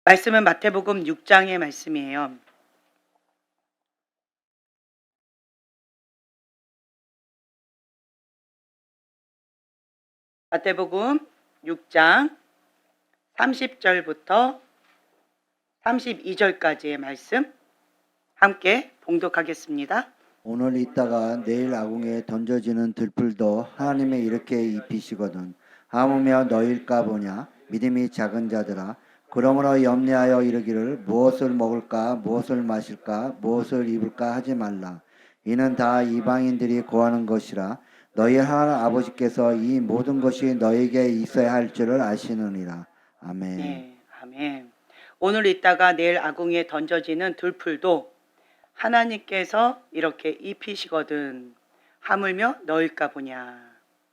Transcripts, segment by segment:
말씀은 마태복음 6장의 말씀이에요. 마태복음 6장 30절부터 32절까지의 말씀 함께 봉독하겠습니다. 오늘 있다가 내일 아궁에 던져지는 들풀도 하나님의 이렇게 입히시거든. 하무며 너희일까 보냐. 믿음이 작은 자들아. 그러므로 염려하여 이르기를 무엇을 먹을까 무엇을 마실까 무엇을 입을까 하지 말라. 이는 다 이방인들이 구하는 것이라. 너희 하나님 아버지께서 이 모든 것이 너에게 있어야 할 줄을 아시느니라. 아멘. 네, 아멘. 오늘 있다가 내일 아궁이에 던져지는 들풀도 하나님께서 이렇게 입히시거든. 하물며 너일까 보냐.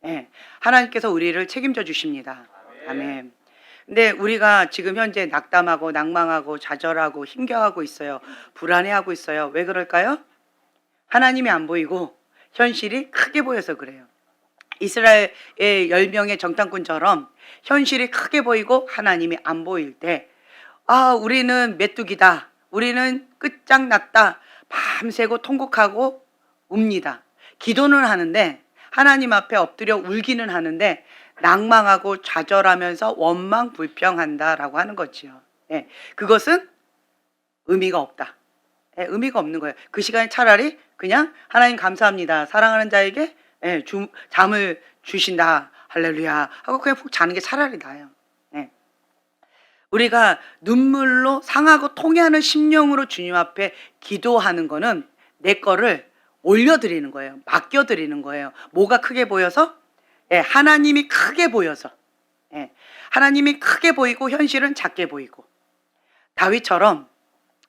네, 하나님께서 우리를 책임져 주십니다. 아멘. 근데 우리가 지금 현재 낙담하고 낭망하고 좌절하고 힘겨워하고 있어요. 불안해하고 있어요. 왜 그럴까요? 하나님이 안 보이고 현실이 크게 보여서 그래요. 이스라엘의 10명의 정탐꾼처럼 현실이 크게 보이고 하나님이 안 보일 때, 우리는 메뚜기다. 우리는 끝장났다. 밤새고 통곡하고 웁니다. 기도는 하는데, 하나님 앞에 엎드려 울기는 하는데, 낭망하고 좌절하면서 원망 불평한다라고 하는 거지요. 예, 그것은 의미가 없다. 예, 의미가 없는 거예요. 그 시간에 차라리 그냥 하나님 감사합니다. 사랑하는 자에게 잠을 주신다. 할렐루야. 하고 그냥 푹 자는 게 차라리 나아요. 예. 우리가 눈물로 상하고 통해하는 심령으로 주님 앞에 기도하는 거는 내 거를 올려드리는 거예요. 맡겨드리는 거예요. 뭐가 크게 보여서? 예, 하나님이 크게 보여서. 예, 하나님이 크게 보이고 현실은 작게 보이고. 다윗처럼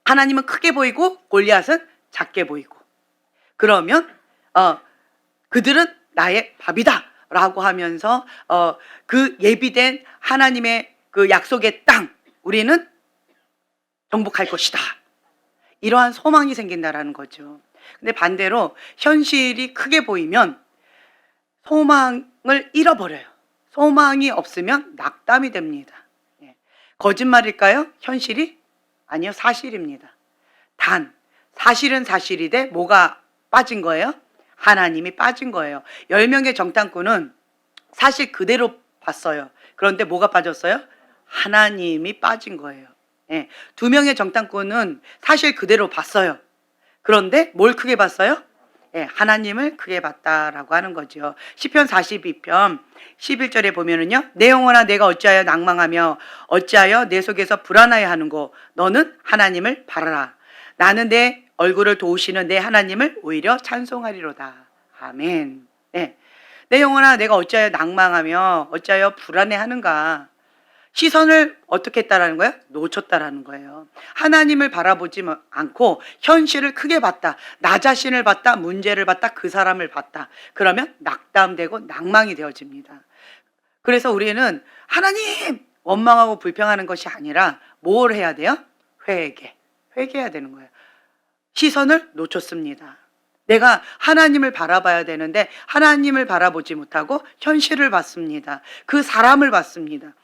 하나님은 크게 보이고 골리앗은 작게 보이고. 그러면 그들은 나의 밥이다 라고 하면서 그 예비된 하나님의 그 약속의 땅 우리는 정복할 것이다. 이러한 소망이 생긴다라는 거죠. 근데 반대로 현실이 크게 보이면 소망을 잃어버려요. 소망이 없으면 낙담이 됩니다. 예. 거짓말일까요? 현실이? 아니요, 사실입니다. 단 사실은 사실이되 뭐가 빠진 거예요? 하나님이 빠진 거예요. 10명의 정탐꾼은 사실 그대로 봤어요. 그런데 뭐가 빠졌어요? 하나님이 빠진 거예요. 예. 2명의 정탐꾼은 사실 그대로 봤어요. 그런데 뭘 크게 봤어요? 예, 하나님을 크게 봤다라고 하는 거죠. 시편 42편 11절에 보면은요. 내 영혼아 내가 어찌하여 낭망하며 어찌하여 내 속에서 불안하여 하는고 너는 하나님을 바라라. 나는 내 얼굴을 도우시는 내 하나님을 오히려 찬송하리로다. 아멘. 네. 내 영혼아 내가 어찌하여 낭망하며 어찌하여 불안해하는가. 시선을 어떻게 했다라는 거예요? 놓쳤다라는 거예요. 하나님을 바라보지 않고 현실을 크게 봤다. 나 자신을 봤다. 문제를 봤다. 그 사람을 봤다. 그러면 낙담되고 낭망이 되어집니다. 그래서 우리는 하나님 원망하고 불평하는 것이 아니라 뭘 해야 돼요? 회개해야 되는 거예요. 시선을 놓쳤습니다. 내가 하나님을 바라봐야 되는데 하나님을 바라보지 못하고 현실을 봤습니다. 그 사람을 봤습니다.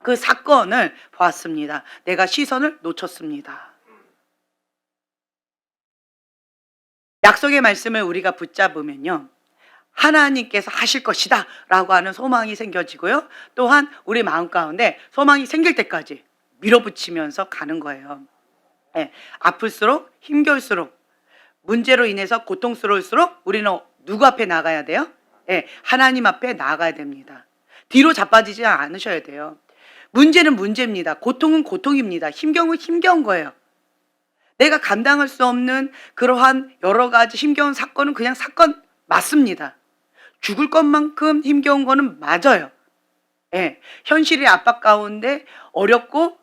그 사건을 보았습니다. 내가 시선을 놓쳤습니다. 약속의 말씀을 우리가 붙잡으면요. 하나님께서 하실 것이다 라고 하는 소망이 생겨지고요. 또한 우리 마음 가운데 소망이 생길 때까지 밀어붙이면서 가는 거예요. 네, 아플수록 힘겨울수록 문제로 인해서 고통스러울수록 우리는 누구 앞에 나가야 돼요? 네, 하나님 앞에 나가야 됩니다. 뒤로 자빠지지 않으셔야 돼요. 문제는 문제입니다. 고통은 고통입니다. 힘겨움은 힘겨운 거예요. 내가 감당할 수 없는 그러한 여러 가지 힘겨운 사건은 그냥 사건 맞습니다. 죽을 것만큼 힘겨운 거는 맞아요. 예, 현실의 압박 가운데 어렵고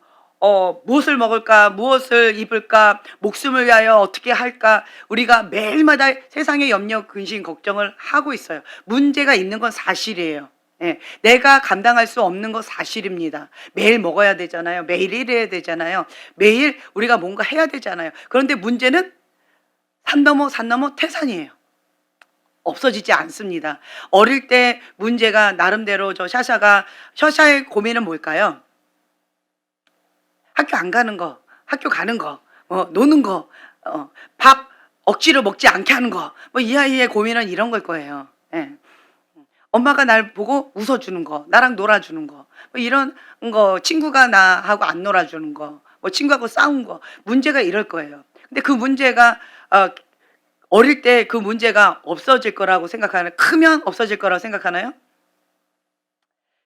무엇을 먹을까, 무엇을 입을까, 목숨을 위하여 어떻게 할까, 우리가 매일마다 세상의 염려, 근심, 걱정을 하고 있어요. 문제가 있는 건 사실이에요. 예, 내가 감당할 수 없는 거 사실입니다. 매일 먹어야 되잖아요. 매일 일해야 되잖아요. 매일 우리가 뭔가 해야 되잖아요. 그런데 문제는 산 넘어 태산이에요. 없어지지 않습니다. 어릴 때 문제가 나름대로 셔샤의 고민은 뭘까요? 학교 안 가는 거, 학교 가는 거, 노는 거, 밥 억지로 먹지 않게 하는 거, 뭐 이 아이의 고민은 이런 걸 거예요. 예. 엄마가 날 보고 웃어주는 거, 나랑 놀아주는 거, 뭐 이런 거, 친구가 나하고 안 놀아주는 거, 뭐 친구하고 싸운 거, 문제가 이럴 거예요. 근데 그 문제가 어릴 때 그 문제가 없어질 거라고 생각하나요? 크면 없어질 거라고 생각하나요?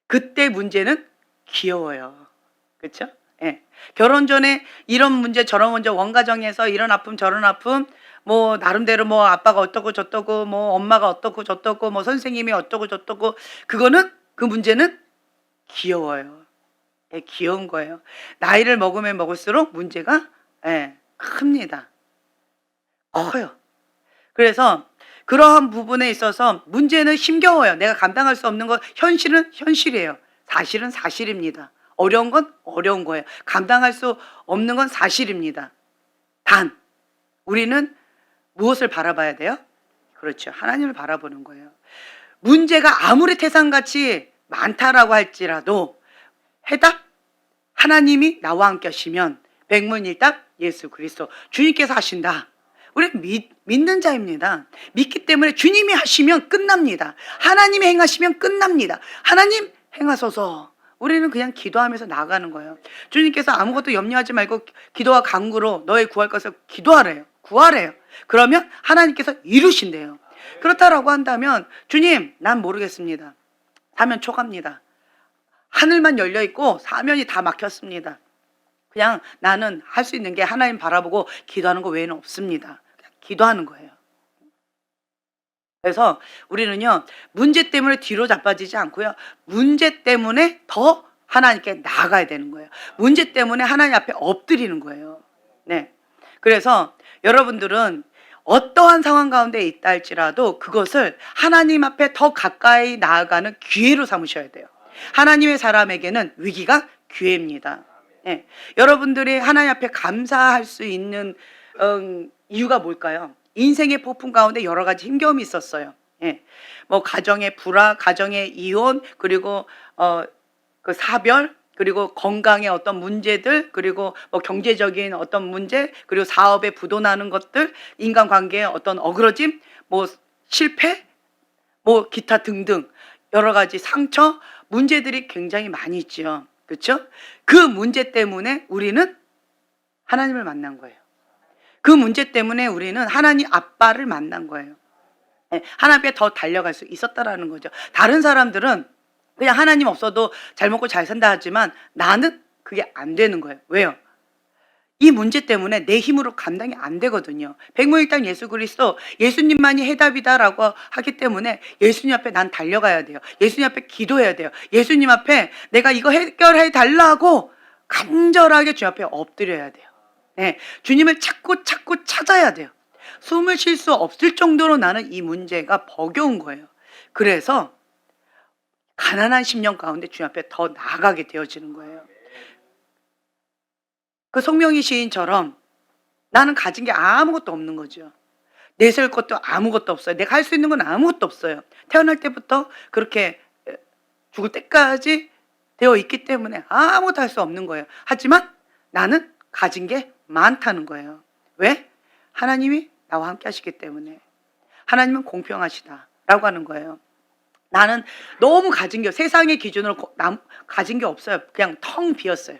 그때 문제는 귀여워요. 그렇죠? 예. 결혼 전에 이런 문제 저런 문제, 원가정에서 이런 아픔 저런 아픔, 뭐 나름대로 뭐 아빠가 어떠고 저떠고 뭐 엄마가 어떠고 저떠고 뭐 선생님이 어떠고 저떠고, 그거는 그 문제는 귀여워요. 예, 귀여운 거예요. 나이를 먹으면 먹을수록 문제가 큽니다. 커요. 그래서 그러한 부분에 있어서 문제는 힘겨워요. 내가 감당할 수 없는 거, 현실은 현실이에요. 사실은 사실입니다. 어려운 건 어려운 거예요. 감당할 수 없는 건 사실입니다. 단 우리는 무엇을 바라봐야 돼요? 그렇죠. 하나님을 바라보는 거예요. 문제가 아무리 태산같이 많다라고 할지라도 해답, 하나님이 나와 함께 하시면 백문일답 예수 그리스도, 주님께서 하신다. 우리는 믿는 자입니다. 믿기 때문에 주님이 하시면 끝납니다. 하나님이 행하시면 끝납니다. 하나님 행하소서. 우리는 그냥 기도하면서 나아가는 거예요. 주님께서 아무것도 염려하지 말고 기도와 간구로 너의 구할 것을 기도하래요. 구하래요. 그러면 하나님께서 이루신대요. 그렇다라고 한다면 주님, 난 모르겠습니다. 사면 초갑니다. 하늘만 열려 있고 사면이 다 막혔습니다. 그냥 나는 할 수 있는 게 하나님 바라보고 기도하는 거 외에는 없습니다. 그냥 기도하는 거예요. 그래서 우리는요, 문제 때문에 뒤로 자빠지지 않고요, 문제 때문에 더 하나님께 나아가야 되는 거예요. 문제 때문에 하나님 앞에 엎드리는 거예요. 네. 그래서 여러분들은 어떠한 상황 가운데 있다 할지라도 그것을 하나님 앞에 더 가까이 나아가는 기회로 삼으셔야 돼요. 하나님의 사람에게는 위기가 기회입니다. 예. 여러분들이 하나님 앞에 감사할 수 있는 이유가 뭘까요? 인생의 폭풍 가운데 여러 가지 힘겨움이 있었어요. 예. 뭐 가정의 불화, 가정의 이혼, 그리고 그 사별, 그리고 건강의 어떤 문제들, 그리고 뭐 경제적인 어떤 문제, 그리고 사업에 부도나는 것들, 인간관계의 어떤 어그러짐, 뭐 실패, 뭐 기타 등등 여러 가지 상처, 문제들이 굉장히 많이 있죠. 그렇죠? 그 문제 때문에 우리는 하나님을 만난 거예요. 그 문제 때문에 우리는 하나님 아빠를 만난 거예요. 하나님 앞에 더 달려갈 수 있었다라는 거죠. 다른 사람들은 그냥 하나님 없어도 잘 먹고 잘 산다 하지만 나는 그게 안 되는 거예요. 왜요? 이 문제 때문에 내 힘으로 감당이 안 되거든요. 백무일당 예수 그리스도, 예수님만이 해답이다라고 하기 때문에 예수님 앞에 난 달려가야 돼요. 예수님 앞에 기도해야 돼요. 예수님 앞에 내가 이거 해결해 달라고 간절하게 주님 앞에 엎드려야 돼요. 네, 주님을 찾고 찾아야 돼요. 숨을 쉴 수 없을 정도로 나는 이 문제가 버거운 거예요. 그래서 가난한 10년 가운데 주님 앞에 더 나아가게 되어지는 거예요. 그 송명희 시인처럼 나는 가진 게 아무것도 없는 거죠. 내세울 것도 아무것도 없어요. 내가 할 수 있는 건 아무것도 없어요. 태어날 때부터 그렇게 죽을 때까지 되어 있기 때문에 아무것도 할 수 없는 거예요. 하지만 나는 가진 게 많다는 거예요. 왜? 하나님이 나와 함께 하시기 때문에. 하나님은 공평하시다라고 하는 거예요. 나는 너무 가진 게, 세상의 기준으로 가진 게 없어요. 그냥 텅 비었어요.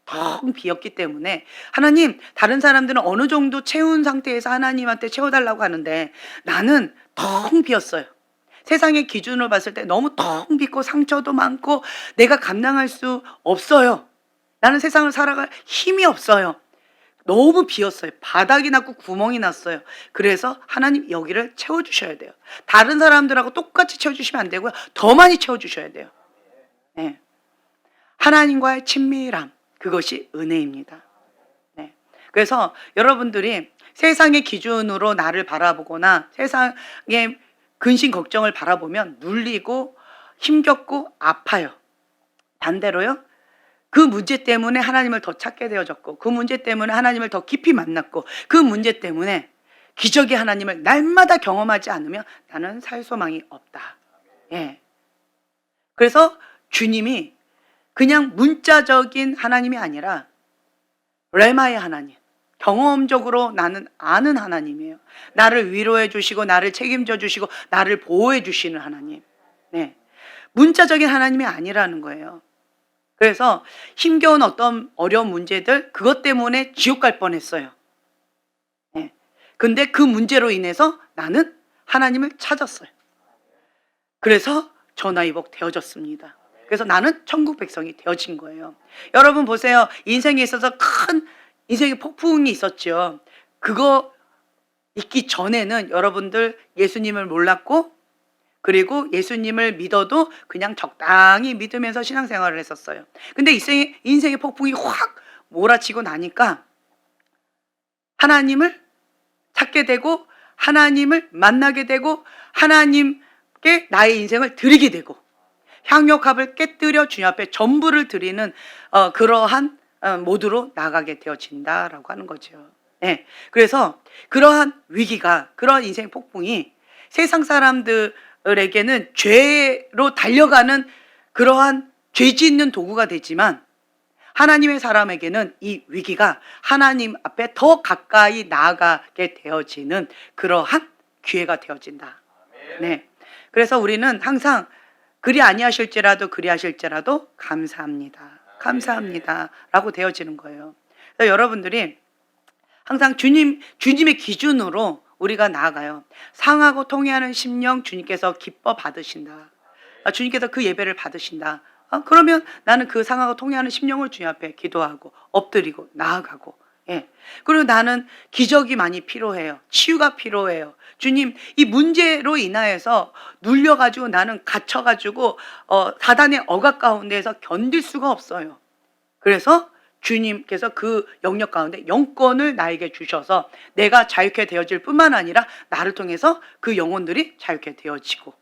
텅 비었기 때문에 하나님, 다른 사람들은 어느 정도 채운 상태에서 하나님한테 채워달라고 하는데 나는 텅 비었어요. 세상의 기준으로 봤을 때 너무 텅 비고 상처도 많고 내가 감당할 수 없어요. 나는 세상을 살아갈 힘이 없어요. 너무 비었어요. 바닥이 났고 구멍이 났어요. 그래서 하나님 여기를 채워주셔야 돼요. 다른 사람들하고 똑같이 채워주시면 안 되고요, 더 많이 채워주셔야 돼요. 네. 하나님과의 친밀함, 그것이 은혜입니다. 네. 그래서 여러분들이 세상의 기준으로 나를 바라보거나 세상의 근심 걱정을 바라보면 눌리고 힘겹고 아파요. 반대로요, 그 문제 때문에 하나님을 더 찾게 되어졌고, 그 문제 때문에 하나님을 더 깊이 만났고, 그 문제 때문에 기적의 하나님을 날마다 경험하지 않으면 나는 살 소망이 없다. 예. 그래서 주님이 그냥 문자적인 하나님이 아니라 레마의 하나님, 경험적으로 나는 아는 하나님이에요. 나를 위로해 주시고 나를 책임져 주시고 나를 보호해 주시는 하나님. 네, 문자적인 하나님이 아니라는 거예요. 그래서 힘겨운 어떤 어려운 문제들, 그것 때문에 지옥 갈 뻔했어요. 네. 근데 그 문제로 인해서 나는 하나님을 찾았어요. 그래서 전화위복 되어졌습니다. 그래서 나는 천국 백성이 되어진 거예요. 여러분 보세요. 인생에 있어서 큰 인생의 폭풍이 있었죠. 그거 있기 전에는 여러분들 예수님을 몰랐고, 그리고 예수님을 믿어도 그냥 적당히 믿으면서 신앙생활을 했었어요. 근데 인생의 폭풍이 확 몰아치고 나니까 하나님을 찾게 되고 하나님을 만나게 되고 하나님께 나의 인생을 드리게 되고 향유값을 깨뜨려 주님 앞에 전부를 드리는 그러한 모드로 나가게 되어진다라고 하는 거죠. 네. 그래서 그러한 위기가, 그러한 인생 폭풍이 세상 사람들에게는 죄로 달려가는 그러한 죄 짓는 도구가 되지만 하나님의 사람에게는 이 위기가 하나님 앞에 더 가까이 나아가게 되어지는 그러한 기회가 되어진다. 네. 그래서 우리는 항상 그리 아니하실지라도 감사합니다. 감사합니다. 라고 되어지는 거예요. 그래서 여러분들이 항상 주님의 기준으로 우리가 나아가요. 상하고 통회하는 심령 주님께서 기뻐 받으신다. 주님께서 그 예배를 받으신다. 그러면 나는 그 상하고 통회하는 심령을 주님 앞에 기도하고 엎드리고 나아가고, 예. 그리고 나는 기적이 많이 필요해요. 치유가 필요해요. 주님, 이 문제로 인하여서 눌려가지고 나는 갇혀가지고 사단의 억압 가운데에서 견딜 수가 없어요. 그래서 주님께서 그 영역 가운데 영권을 나에게 주셔서 내가 자유케 되어질 뿐만 아니라 나를 통해서 그 영혼들이 자유케 되어지고,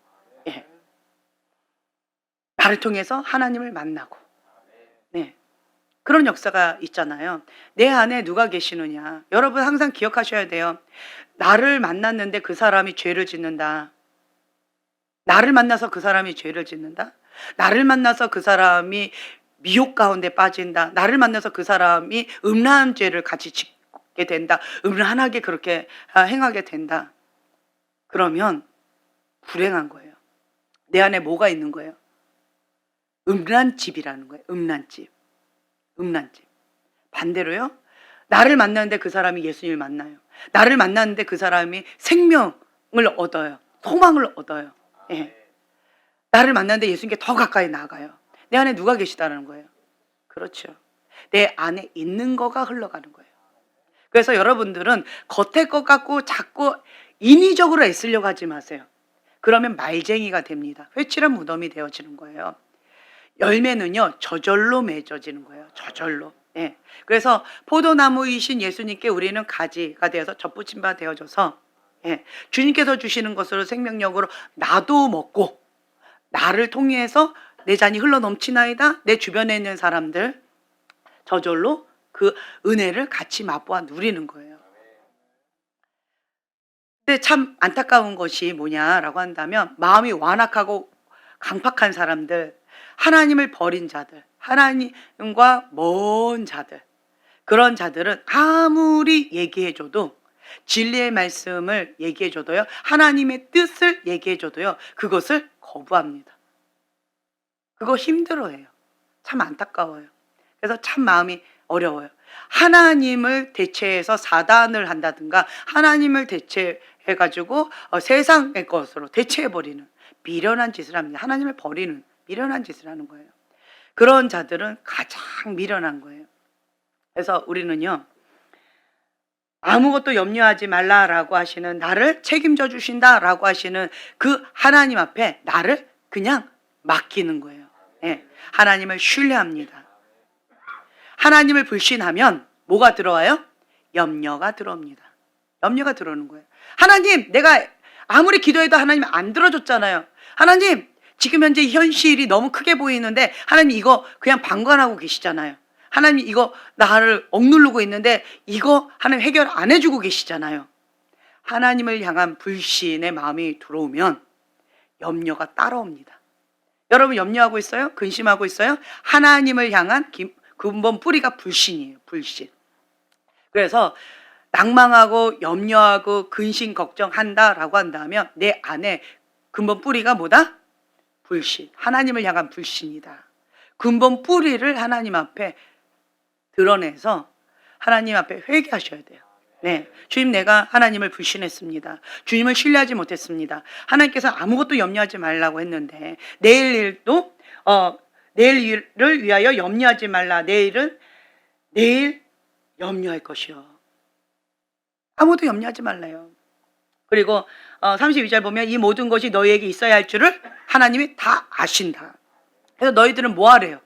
예. 나를 통해서 하나님을 만나고, 네. 그런 역사가 있잖아요. 내 안에 누가 계시느냐. 여러분 항상 기억하셔야 돼요. 나를 만났는데 그 사람이 죄를 짓는다. 나를 만나서 그 사람이 죄를 짓는다. 나를 만나서 그 사람이 미혹 가운데 빠진다. 나를 만나서 그 사람이 음란한 죄를 같이 짓게 된다. 음란하게 그렇게 행하게 된다. 그러면 불행한 거예요. 내 안에 뭐가 있는 거예요? 음란집이라는 거예요. 음란집. 반대로요. 나를 만나는데 그 사람이 예수님을 만나요. 나를 만나는데 그 사람이 생명을 얻어요. 소망을 얻어요. 예. 나를 만나는데 예수님께 더 가까이 나가요. 내 안에 누가 계시다는 거예요. 그렇죠. 내 안에 있는 거가 흘러가는 거예요. 그래서 여러분들은 겉에 것 갖고 자꾸 인위적으로 애쓰려고 하지 마세요. 그러면 말쟁이가 됩니다. 회칠한 무덤이 되어지는 거예요. 열매는요, 저절로 맺어지는 거예요. 저절로. 예. 그래서 포도나무이신 예수님께 우리는 가지가 되어서 접붙임 바 되어져서, 예. 주님께서 주시는 것으로 생명력으로 나도 먹고 나를 통해서 내 잔이 흘러 넘치나이다. 내 주변에 있는 사람들 저절로 그 은혜를 같이 맛보아 누리는 거예요. 근데 참 안타까운 것이 뭐냐라고 한다면 마음이 완악하고 강팍한 사람들, 하나님을 버린 자들, 하나님과 먼 자들, 그런 자들은 아무리 얘기해줘도 진리의 말씀을 얘기해줘도요, 하나님의 뜻을 얘기해줘도요, 그것을 거부합니다. 그거 힘들어해요. 참 안타까워요. 그래서 참 마음이 어려워요. 하나님을 대체해서 사단을 한다든가 하나님을 대체해가지고 세상의 것으로 대체해버리는 미련한 짓을 합니다. 하나님을 버리는 미련한 짓을 하는 거예요. 그런 자들은 가장 미련한 거예요. 그래서 우리는요, 아무것도 염려하지 말라라고 하시는, 나를 책임져 주신다라고 하시는 그 하나님 앞에 나를 그냥 맡기는 거예요. 예, 하나님을 신뢰합니다. 하나님을 불신하면 뭐가 들어와요? 염려가 들어옵니다. 염려가 들어오는 거예요. 하나님, 내가 아무리 기도해도 하나님 안 들어줬잖아요. 하나님, 지금 현재 현실이 너무 크게 보이는데 하나님 이거 그냥 방관하고 계시잖아요. 하나님 이거 나를 억누르고 있는데 이거 하나님 해결 안 해주고 계시잖아요. 하나님을 향한 불신의 마음이 들어오면 염려가 따라옵니다. 여러분 염려하고 있어요? 근심하고 있어요? 하나님을 향한 근본 뿌리가 불신이에요. 불신. 그래서 낭망하고 염려하고 근심 걱정한다라고 한다면 내 안에 근본 뿌리가 뭐다? 불신. 하나님을 향한 불신이다. 근본 뿌리를 하나님 앞에 드러내서 하나님 앞에 회개하셔야 돼요. 네, 주님, 내가 하나님을 불신했습니다. 주님을 신뢰하지 못했습니다. 하나님께서 아무것도 염려하지 말라고 했는데 내일 일도 내일 일을 위하여 염려하지 말라. 내일은 내일 염려할 것이요. 아무도 염려하지 말라요. 그리고 32절 보면 이 모든 것이 너희에게 있어야 할 줄을 하나님이 다 아신다. 그래서 너희들은 뭐 하래요?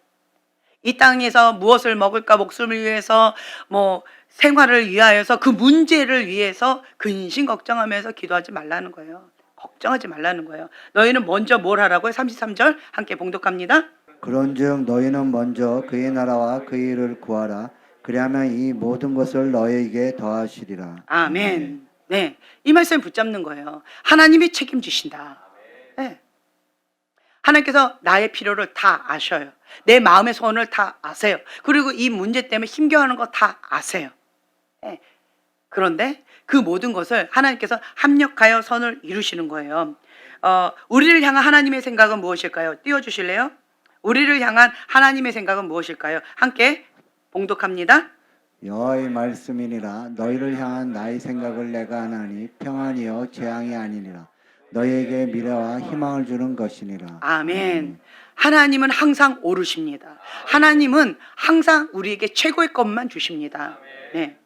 이 땅에서 무엇을 먹을까, 목숨을 위해서, 뭐 생활을 위하여서, 그 문제를 위해서 근심 걱정하면서 기도하지 말라는 거예요. 걱정하지 말라는 거예요. 너희는 먼저 뭘 하라고요? 33절 함께 봉독합니다. 그런즉 너희는 먼저 그의 나라와 그의 일을 구하라. 그리하면 이 모든 것을 너희에게 더하시리라. 아멘. 네, 이 말씀 붙잡는 거예요. 하나님이 책임지신다. 네. 하나님께서 나의 필요를 다 아셔요. 내 마음의 소원을 다 아세요. 그리고 이 문제 때문에 힘겨워하는 거 다 아세요. 네. 그런데 그 모든 것을 하나님께서 합력하여 선을 이루시는 거예요. 우리를 향한 하나님의 생각은 무엇일까요? 띄워주실래요? 우리를 향한 하나님의 생각은 무엇일까요? 함께 봉독합니다. 여호와의 말씀이니라. 너희를 향한 나의 생각을 내가 아나니 평안이요 재앙이 아니니라. 너희에게 미래와 희망을 주는 것이니라. 아멘. 하나님은 항상 오르십니다. 하나님은 항상 우리에게 최고의 것만 주십니다. 네.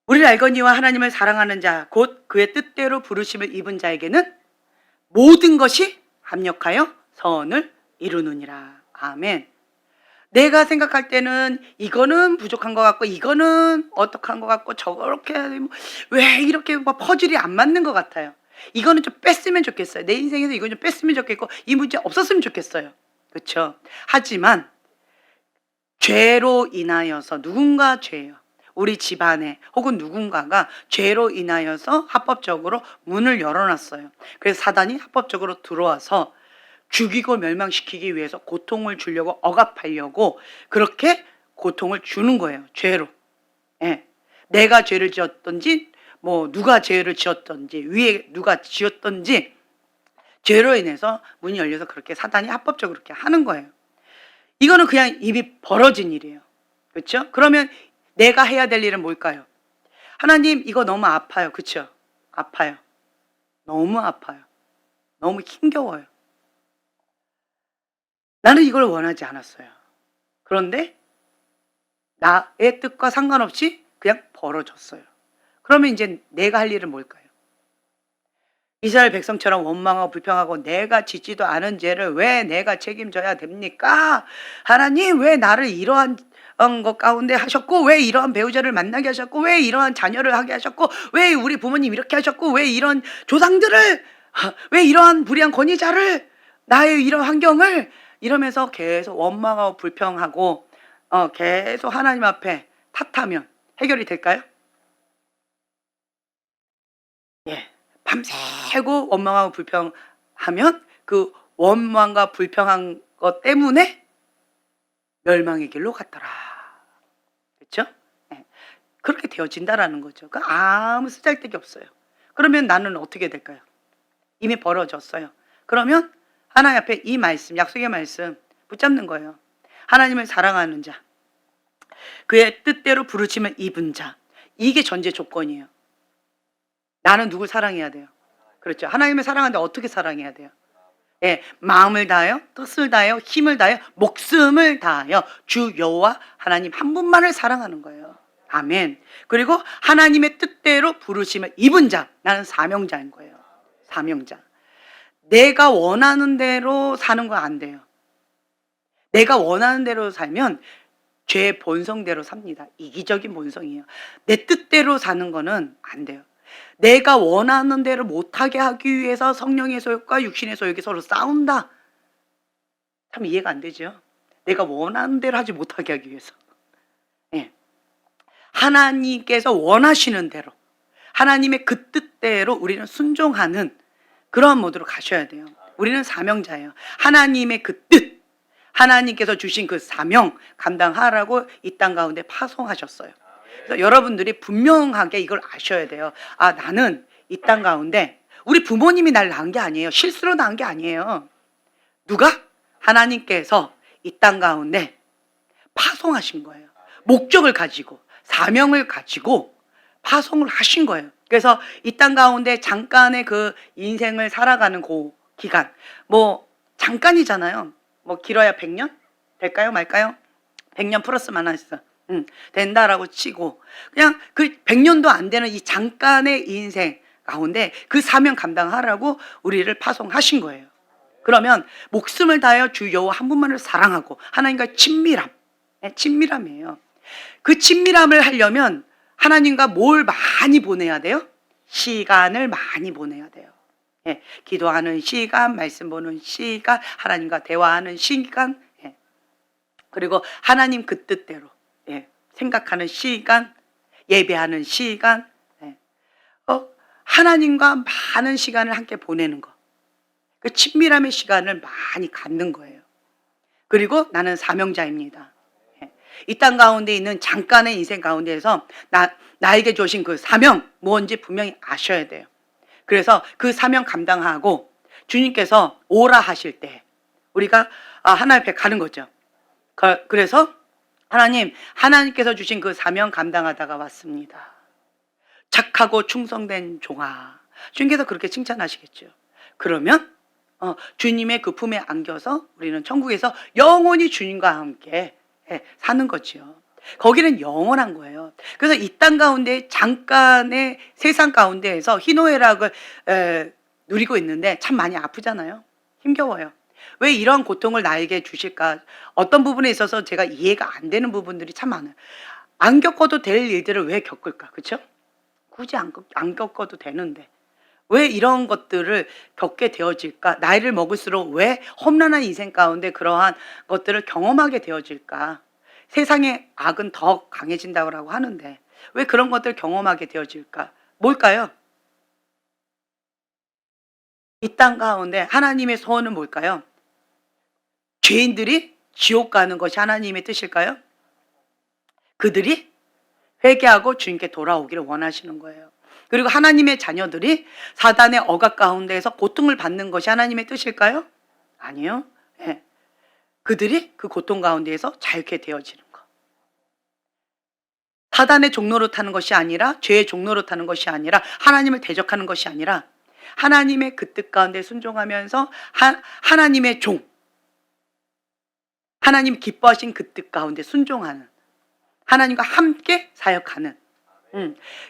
우리를 알거니와 하나님을 사랑하는 자, 곧 그의 뜻대로 부르심을 입은 자에게는 모든 것이 합력하여 선을 이루느니라. 아멘. 내가 생각할 때는 이거는 부족한 것 같고 이거는 어떡한 것 같고 저렇게 왜 이렇게 퍼즐이 안 맞는 것 같아요. 이거는 좀 뺐으면 좋겠어요. 내 인생에서 이거 좀 뺐으면 좋겠고 이 문제 없었으면 좋겠어요. 그렇죠? 하지만 죄로 인하여서 누군가 죄요. 우리 집안에 혹은 누군가가 죄로 인하여서 합법적으로 문을 열어놨어요. 그래서 사단이 합법적으로 들어와서 죽이고 멸망시키기 위해서 고통을 주려고 억압하려고 그렇게 고통을 주는 거예요. 죄로. 예. 내가 죄를 지었든지 뭐 누가 죄를 지었든지 위에 누가 지었든지 죄로 인해서 문이 열려서 그렇게 사단이 합법적으로 그렇게 하는 거예요. 이거는 그냥 입이 벌어진 일이에요. 그렇죠? 그러면 내가 해야 될 일은 뭘까요? 하나님, 이거 너무 아파요. 그렇죠? 아파요. 너무 아파요. 너무 힘겨워요. 나는 이걸 원하지 않았어요. 그런데 나의 뜻과 상관없이 그냥 벌어졌어요. 그러면 이제 내가 할 일은 뭘까요? 이스라엘 백성처럼 원망하고 불평하고 내가 짓지도 않은 죄를 왜 내가 책임져야 됩니까? 하나님, 왜 나를 이러한 것 가운데 하셨고, 왜 이러한 배우자를 만나게 하셨고, 왜 이러한 자녀를 하게 하셨고, 왜 우리 부모님 이렇게 하셨고, 왜 이런 조상들을, 왜 이러한 불의한 권위자를, 나의 이런 환경을, 이러면서 계속 원망하고 불평하고 계속 하나님 앞에 탓하면 해결이 될까요? 예, 밤새고 원망하고 불평하면 그 원망과 불평한 것 때문에 멸망의 길로 갔더라. 그렇죠? 예, 그렇게 되어진다라는 거죠. 그 아무 쓰잘데기 없어요. 그러면 나는 어떻게 될까요? 이미 벌어졌어요. 그러면 하나님 앞에 이 말씀, 약속의 말씀 붙잡는 거예요. 하나님을 사랑하는 자, 그의 뜻대로 부르심을 입은 자, 이게 전제 조건이에요. 나는 누굴 사랑해야 돼요? 그렇죠. 하나님을 사랑하는데 어떻게 사랑해야 돼요? 예, 마음을 다하여, 뜻을 다하여, 힘을 다하여, 목숨을 다하여 주 여호와 하나님 한 분만을 사랑하는 거예요. 아멘. 그리고 하나님의 뜻대로 부르심을 입은 자, 나는 사명자인 거예요. 사명자. 내가 원하는 대로 사는 건 안 돼요. 내가 원하는 대로 살면 죄의 본성대로 삽니다. 이기적인 본성이에요. 내 뜻대로 사는 거는 안 돼요. 내가 원하는 대로 못하게 하기 위해서 성령의 소욕과 육신의 소욕이 서로 싸운다. 참 이해가 안 되죠. 내가 원하는 대로 하지 못하게 하기 위해서. 예. 하나님께서 원하시는 대로, 하나님의 그 뜻대로 우리는 순종하는 그러한 모드로 가셔야 돼요. 우리는 사명자예요. 하나님의 그 뜻, 하나님께서 주신 그 사명 감당하라고 이 땅 가운데 파송하셨어요. 그래서 여러분들이 분명하게 이걸 아셔야 돼요. 아, 나는 이 땅 가운데 우리 부모님이 날 낳은 게 아니에요. 실수로 낳은 게 아니에요. 누가? 하나님께서 이 땅 가운데 파송하신 거예요. 목적을 가지고 사명을 가지고 파송을 하신 거예요. 그래서 이 땅 가운데 잠깐의 그 인생을 살아가는 그 기간, 뭐 잠깐이잖아요. 뭐 길어야 100년 될까요 말까요? 100년 플러스 마이너스 된다라고 치고, 그냥 그 100년도 안 되는 이 잠깐의 인생 가운데 그 사명 감당하라고 우리를 파송하신 거예요. 그러면 목숨을 다하여 주 여호와 한 분만을 사랑하고 하나님과 친밀함, 친밀함이에요. 그 친밀함을 하려면 하나님과 뭘 많이 보내야 돼요? 시간을 많이 보내야 돼요. 예, 기도하는 시간, 말씀 보는 시간, 하나님과 대화하는 시간, 예, 그리고 하나님 그 뜻대로, 예, 생각하는 시간, 예배하는 시간, 예, 하나님과 많은 시간을 함께 보내는 거, 그 친밀함의 시간을 많이 갖는 거예요. 그리고 나는 사명자입니다. 이 땅 가운데 있는 잠깐의 인생 가운데에서 나에게 주신 그 사명 뭔지 분명히 아셔야 돼요. 그래서 그 사명 감당하고 주님께서 오라 하실 때 우리가 하나님 앞에 가는 거죠. 그래서 하나님께서 주신 그 사명 감당하다가 왔습니다. 착하고 충성된 종아. 주님께서 그렇게 칭찬하시겠죠. 그러면 주님의 그 품에 안겨서 우리는 천국에서 영원히 주님과 함께 사는 거지요. 거기는 영원한 거예요. 그래서 이 땅 가운데 잠깐의 세상 가운데에서 희노애락을 누리고 있는데 참 많이 아프잖아요. 힘겨워요. 왜 이런 고통을 나에게 주실까? 어떤 부분에 있어서 제가 이해가 안 되는 부분들이 참 많아요. 안 겪어도 될 일들을 왜 겪을까? 그렇죠? 굳이 안 겪어도 되는데 왜 이런 것들을 겪게 되어질까? 나이를 먹을수록 왜 험난한 인생 가운데 그러한 것들을 경험하게 되어질까? 세상의 악은 더 강해진다고 하는데 왜 그런 것들을 경험하게 되어질까? 뭘까요? 이 땅 가운데 하나님의 소원은 뭘까요? 죄인들이 지옥 가는 것이 하나님의 뜻일까요? 그들이 회개하고 주님께 돌아오기를 원하시는 거예요. 그리고 하나님의 자녀들이 사단의 억압 가운데에서 고통을 받는 것이 하나님의 뜻일까요? 아니요. 네. 그들이 그 고통 가운데에서 자유케 되어지는 것. 사단의 종로로 타는 것이 아니라, 죄의 종로로 타는 것이 아니라, 하나님을 대적하는 것이 아니라 하나님의 그 뜻 가운데 순종하면서 하나님의 종, 하나님 기뻐하신 그 뜻 가운데 순종하는, 하나님과 함께 사역하는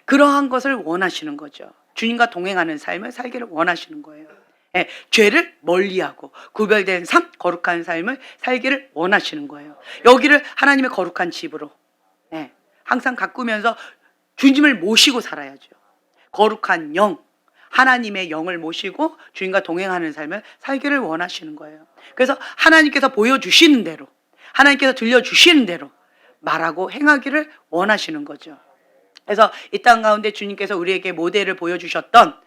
그러한 것을 원하시는 거죠. 주님과 동행하는 삶을 살기를 원하시는 거예요. 예, 죄를 멀리하고 구별된 삶, 거룩한 삶을 살기를 원하시는 거예요. 여기를 하나님의 거룩한 집으로 항상 가꾸면서 주님을 모시고 살아야죠. 거룩한 영, 하나님의 영을 모시고 주님과 동행하는 삶을 살기를 원하시는 거예요. 그래서 하나님께서 보여주시는 대로, 하나님께서 들려주시는 대로 말하고 행하기를 원하시는 거죠. 그래서 이 땅 가운데 주님께서 우리에게 모델을 보여주셨던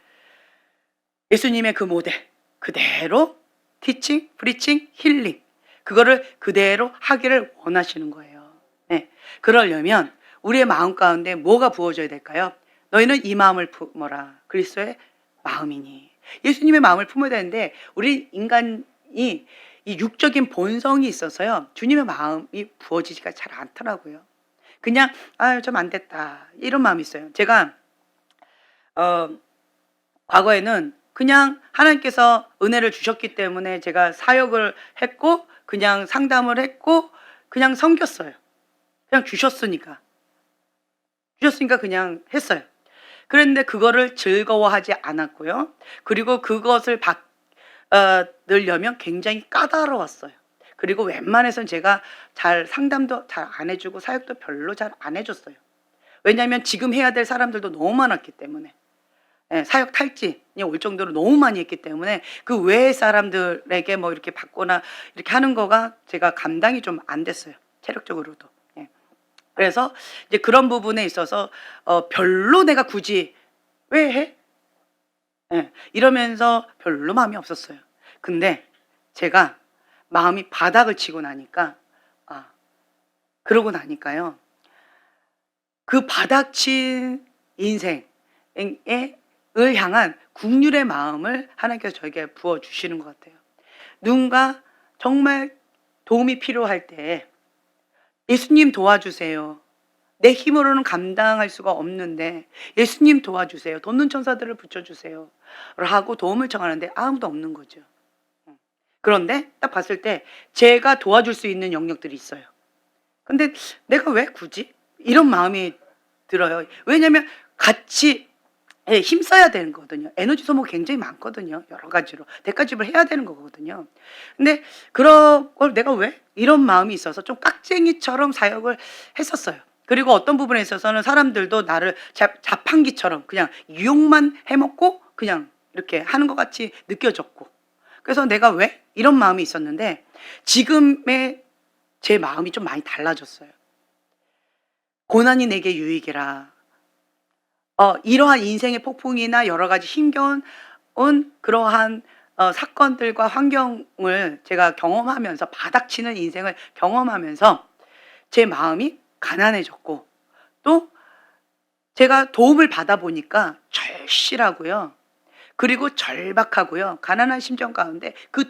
예수님의 그 모델 그대로 티칭, 프리칭, 힐링 그거를 그대로 하기를 원하시는 거예요. 네. 그러려면 우리의 마음 가운데 뭐가 부어져야 될까요? 너희는 이 마음을 품어라. 그리스도의 마음이니. 예수님의 마음을 품어야 되는데 우리 인간이 이 육적인 본성이 있어서요. 주님의 마음이 부어지지가 잘 않더라고요. 그냥 좀 안 됐다 이런 마음이 있어요. 제가 과거에는 그냥 하나님께서 은혜를 주셨기 때문에 제가 사역을 했고 그냥 상담을 했고 그냥 섬겼어요. 그냥 주셨으니까 그냥 했어요. 그런데 그거를 즐거워하지 않았고요. 그리고 그것을 받으려면 굉장히 까다로웠어요. 그리고 웬만해서는 제가 잘 상담도 잘 안 해주고 사역도 별로 잘 안 해줬어요. 왜냐하면 지금 해야 될 사람들도 너무 많았기 때문에 사역 탈진이 올 정도로 너무 많이 했기 때문에 그 외의 사람들에게 뭐 이렇게 받거나 이렇게 하는 거가 제가 감당이 좀 안 됐어요. 체력적으로도. 그래서 이제 그런 부분에 있어서 별로 내가 굳이 왜 해? 이러면서 별로 마음이 없었어요. 근데 제가 마음이 바닥을 치고 나니까 그러고 나니까요. 그 바닥친 인생을 향한 국률의 마음을 하나님께서 저에게 부어주시는 것 같아요. 누군가 정말 도움이 필요할 때 예수님 도와주세요. 내 힘으로는 감당할 수가 없는데 예수님 도와주세요. 돕는 천사들을 붙여주세요. 하고 도움을 청하는데 아무도 없는 거죠. 그런데 딱 봤을 때 제가 도와줄 수 있는 영역들이 있어요. 근데 내가 왜 굳이? 이런 마음이 들어요. 왜냐면 같이 힘써야 되는 거거든요. 에너지 소모가 굉장히 많거든요. 여러 가지로. 대가집을 해야 되는 거거든요. 근데 그런 걸 내가 왜? 이런 마음이 있어서 좀 깍쟁이처럼 사역을 했었어요. 그리고 어떤 부분에 있어서는 사람들도 나를 자판기처럼 그냥 유혹만 해먹고 그냥 이렇게 하는 것 같이 느껴졌고. 그래서 내가 왜? 이런 마음이 있었는데 지금의 제 마음이 좀 많이 달라졌어요. 고난이 내게 유익이라. 이러한 인생의 폭풍이나 여러 가지 힘겨운 그러한 사건들과 환경을 제가 경험하면서 바닥치는 인생을 경험하면서 제 마음이 가난해졌고 또 제가 도움을 받아보니까 절실하고요. 그리고 절박하고요. 가난한 심정 가운데 그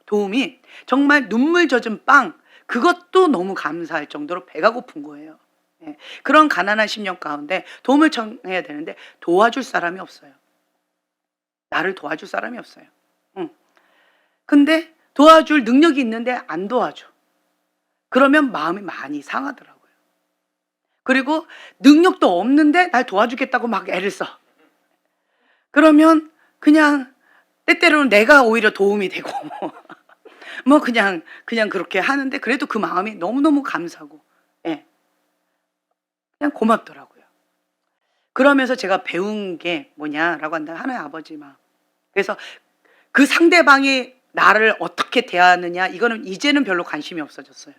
도움이 정말 눈물 젖은 빵 그것도 너무 감사할 정도로 배가 고픈 거예요. 예, 그런 가난한 심령 가운데 도움을 청해야 되는데 도와줄 사람이 없어요. 나를 도와줄 사람이 없어요. 근데 도와줄 능력이 있는데 안 도와줘. 그러면 마음이 많이 상하더라고요. 그리고 능력도 없는데 날 도와주겠다고 막 애를 써. 그러면 그냥 때때로는 내가 오히려 도움이 되고 뭐 그냥 그렇게 하는데 그래도 그 마음이 너무너무 감사하고 예, 그냥 고맙더라고요. 그러면서 제가 배운 게 뭐냐라고 한다면 하나의 아버지 마음. 그래서 그 상대방이 나를 어떻게 대하느냐 이거는 이제는 별로 관심이 없어졌어요.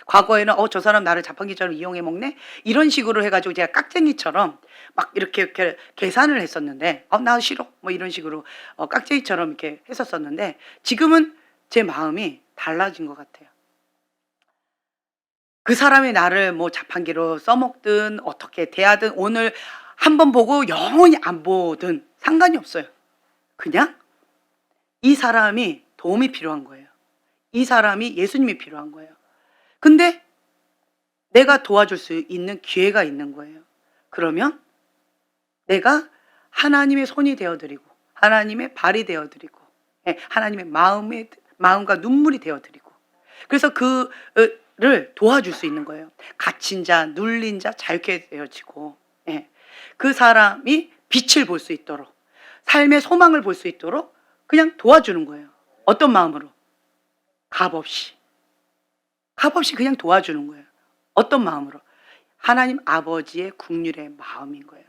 과거에는 저 사람 나를 자판기처럼 이용해 먹네 이런 식으로 해가지고 제가 깍쟁이처럼 막 이렇게 계산을 했었는데 나 싫어 뭐 이런 식으로 깍쟁이처럼 이렇게 했었었는데 지금은 제 마음이 달라진 것 같아요. 그 사람이 나를 뭐 자판기로 써먹든 어떻게 대하든 오늘 한번 보고 영원히 안 보든 상관이 없어요. 그냥 이 사람이 도움이 필요한 거예요. 이 사람이 예수님이 필요한 거예요. 근데 내가 도와줄 수 있는 기회가 있는 거예요. 그러면 내가 하나님의 손이 되어드리고 하나님의 발이 되어드리고 하나님의 마음과 눈물이 되어드리고 그래서 그를 도와줄 수 있는 거예요. 갇힌 자, 눌린 자 자유케 되어지고 그 사람이 빛을 볼 수 있도록 삶의 소망을 볼 수 있도록 그냥 도와주는 거예요. 어떤 마음으로? 값없이 그냥 도와주는 거예요. 어떤 마음으로? 하나님 아버지의 국률의 마음인 거예요.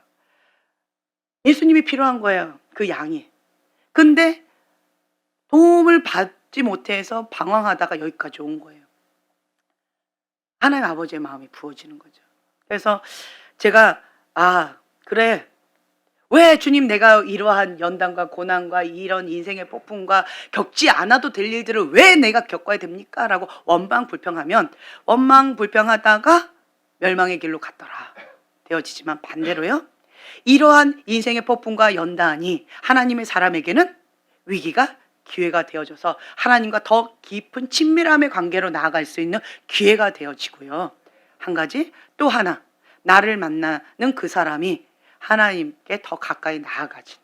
예수님이 필요한 거예요. 그 양이. 근데 도움을 받지 못해서 방황하다가 여기까지 온 거예요. 하나님 아버지의 마음이 부어지는 거죠. 그래서 제가 그래. 왜 주님 내가 이러한 연단과 고난과 이런 인생의 폭풍과 겪지 않아도 될 일들을 왜 내가 겪어야 됩니까? 라고 원망불평하다가 멸망의 길로 갔더라 되어지지만 반대로요. 이러한 인생의 폭풍과 연단이 하나님의 사람에게는 위기가 기회가 되어져서 하나님과 더 깊은 친밀함의 관계로 나아갈 수 있는 기회가 되어지고요. 한 가지 또 하나 나를 만나는 그 사람이 하나님께 더 가까이 나아가진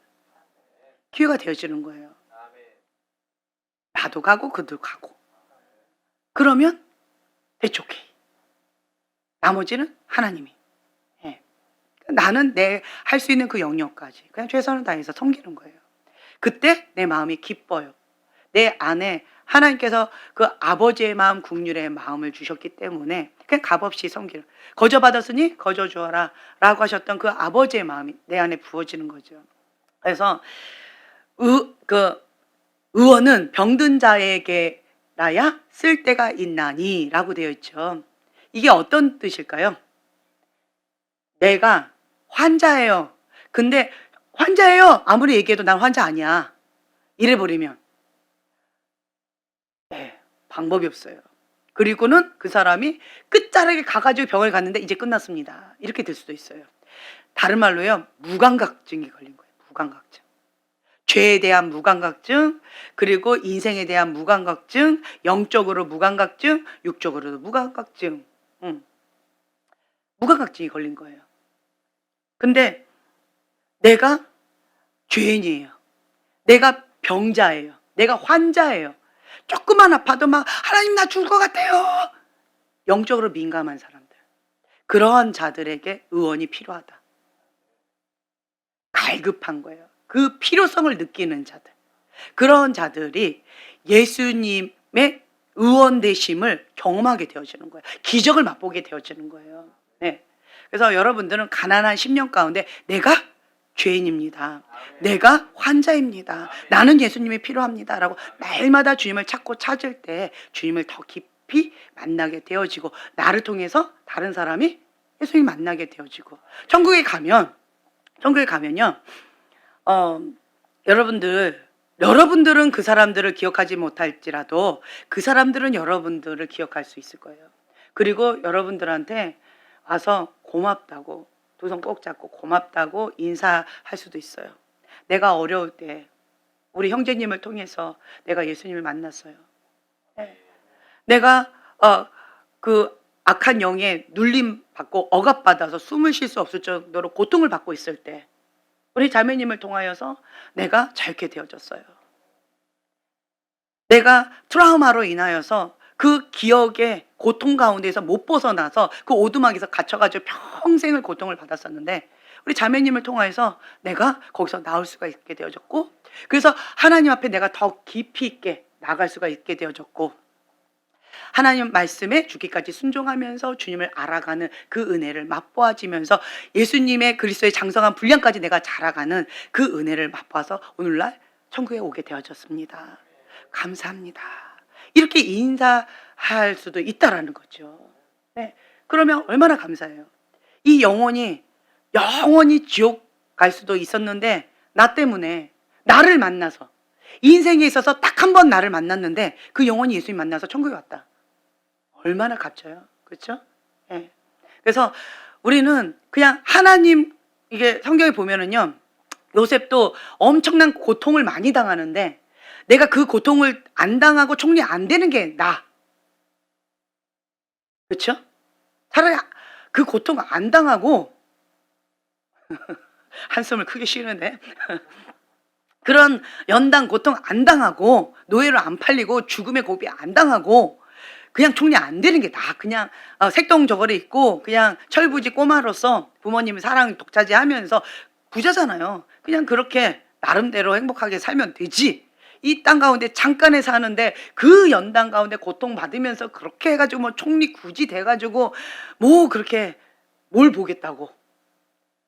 기회가 되어지는 거예요. 나도 가고 그도 가고 그러면 대초케이 나머지는 하나님이 나는 내 할 수 있는 그 영역까지 그냥 최선을 다해서 섬기는 거예요. 그때 내 마음이 기뻐요. 내 안에 하나님께서 그 아버지의 마음 국률의 마음을 주셨기 때문에 그냥 값없이 섬기는 거저 받았으니 거저 주어라 라고 하셨던 그 아버지의 마음이 내 안에 부어지는 거죠. 그래서 의원은 병든 자에게라야 쓸 데가 있나니 라고 되어 있죠. 이게 어떤 뜻일까요? 내가 환자예요. 근데 환자예요 아무리 얘기해도 난 환자 아니야 이래버리면 방법이 없어요. 그리고는 그 사람이 끝자락에 가가지고 병을 갔는데 이제 끝났습니다. 이렇게 될 수도 있어요. 다른 말로요, 무감각증이 걸린 거예요. 무감각증. 죄에 대한 무감각증, 그리고 인생에 대한 무감각증, 영적으로 무감각증, 육적으로도 무감각증. 무감각증이 걸린 거예요. 근데 내가 죄인이에요. 내가 병자예요. 내가 환자예요. 조금만 아파도 막 하나님 나 죽을 것 같아요. 영적으로 민감한 사람들. 그러한 자들에게 의원이 필요하다. 갈급한 거예요. 그 필요성을 느끼는 자들. 그런 자들이 예수님의 의원되심을 경험하게 되어지는 거예요. 기적을 맛보게 되어지는 거예요. 네. 그래서 여러분들은 가난한 10년 가운데 내가 죄인입니다. 내가 환자입니다. 나는 예수님이 필요합니다. 라고 날마다 주님을 찾고 찾을 때 주님을 더 깊이 만나게 되어지고 나를 통해서 다른 사람이 예수님 만나게 되어지고 천국에 가면요. 여러분들은 그 사람들을 기억하지 못할지라도 그 사람들은 여러분들을 기억할 수 있을 거예요. 그리고 여러분들한테 와서 고맙다고 두 손 꼭 잡고 고맙다고 인사할 수도 있어요. 내가 어려울 때 우리 형제님을 통해서 내가 예수님을 만났어요. 네. 내가 그 악한 영에 눌림 받고 억압받아서 숨을 쉴 수 없을 정도로 고통을 받고 있을 때 우리 자매님을 통하여서 내가 자유케 되어졌어요. 내가 트라우마로 인하여서 그 기억의 고통 가운데서 못 벗어나서 그 오두막에서 갇혀가지고 평생을 고통을 받았었는데 우리 자매님을 통하여서 내가 거기서 나올 수가 있게 되어졌고 그래서 하나님 앞에 내가 더 깊이 있게 나갈 수가 있게 되어졌고 하나님 말씀에 죽기까지 순종하면서 주님을 알아가는 그 은혜를 맛보아지면서 예수님의 그리스도의 장성한 분량까지 내가 자라가는 그 은혜를 맛봐서 오늘날 천국에 오게 되어졌습니다. 감사합니다. 이렇게 인사할 수도 있다라는 거죠. 네. 그러면 얼마나 감사해요. 이 영혼이 지옥 갈 수도 있었는데 나 때문에 나를 만나서 인생에 있어서 딱 한 번 나를 만났는데 그 영혼이 예수님 만나서 천국에 왔다. 얼마나 값져요. 그렇죠? 네. 그래서 우리는 그냥 하나님 이게 성경에 보면은요. 요셉도 엄청난 고통을 많이 당하는데 내가 그 고통을 안 당하고 총리 안 되는 게 나. 그렇죠? 차라리 그 고통 안 당하고 한숨을 크게 쉬는데 그런 연단 고통 안 당하고 노예로 안 팔리고 죽음의 고비 안 당하고 그냥 총리 안 되는 게 나. 그냥 색동 저고리 입고 그냥 철부지 꼬마로서 부모님의 사랑 독차지하면서 부자잖아요. 그냥 그렇게 나름대로 행복하게 살면 되지. 이 땅 가운데 잠깐에 사는데 그 연단 가운데 고통받으면서 그렇게 해가지고 뭐 총리 굳이 돼가지고 뭐 그렇게 뭘 보겠다고.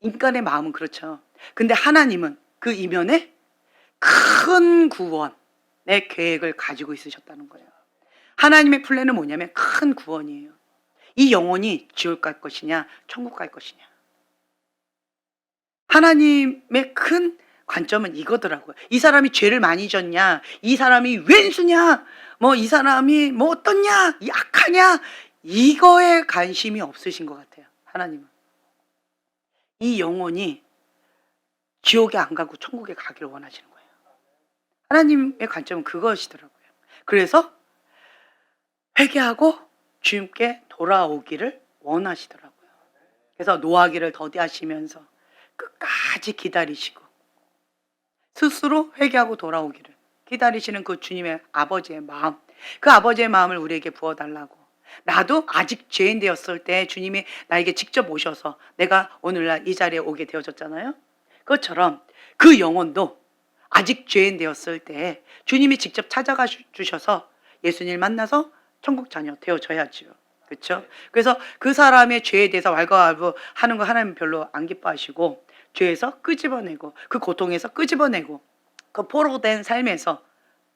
인간의 마음은 그렇죠. 근데 하나님은 그 이면에 큰 구원의 계획을 가지고 있으셨다는 거예요. 하나님의 플랜은 뭐냐면 큰 구원이에요. 이 영혼이 지옥 갈 것이냐 천국 갈 것이냐. 하나님의 큰 관점은 이거더라고요. 이 사람이 죄를 많이 졌냐, 이 사람이 왼수냐, 뭐 이 사람이 뭐 어떻냐, 이 악하냐, 이거에 관심이 없으신 것 같아요. 하나님은. 이 영혼이 지옥에 안 가고 천국에 가기를 원하시는 거예요. 하나님의 관점은 그것이더라고요. 그래서 회개하고 주님께 돌아오기를 원하시더라고요. 그래서 노하기를 더디하시면서 끝까지 기다리시고 스스로 회개하고 돌아오기를 기다리시는 그 주님의 아버지의 마음, 그 아버지의 마음을 우리에게 부어달라고. 나도 아직 죄인 되었을 때 주님이 나에게 직접 오셔서 내가 오늘날 이 자리에 오게 되어졌잖아요. 그것처럼 그 영혼도 아직 죄인 되었을 때 주님이 직접 찾아가 주셔서 예수님을 만나서 천국 자녀 되어져야지요. 그렇죠? 그래서 그 사람의 죄에 대해서 왈가왈부하는 거 하나님 별로 안 기뻐하시고 죄에서 끄집어내고 그 고통에서 끄집어내고 그 포로된 삶에서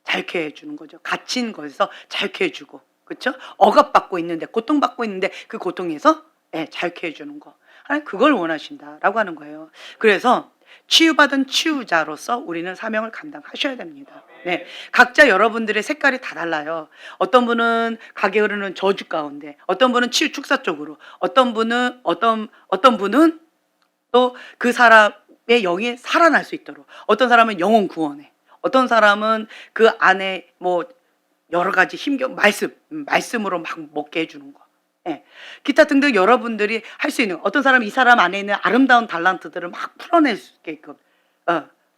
자유케 해주는 거죠. 갇힌 것에서 자유케 해주고, 그렇죠? 억압받고 있는데, 고통받고 있는데 그 고통에서 자유케 해주는 거. 하나님 그걸 원하신다라고 하는 거예요. 그래서 치유받은 치유자로서 우리는 사명을 감당하셔야 됩니다. 네, 각자 여러분들의 색깔이 다 달라요. 어떤 분은 가게 흐르는 저주 가운데, 어떤 분은 치유 축사 쪽으로, 어떤 분은 또 그 사람의 영이 살아날 수 있도록, 어떤 사람은 영혼 구원에, 어떤 사람은 그 안에 뭐 여러 가지 말씀으로 막 먹게 해주는 거. 예. 기타 등등 여러분들이 할 수 있는, 어떤 사람은 이 사람 안에 있는 아름다운 달란트들을 막 풀어낼 수 있게끔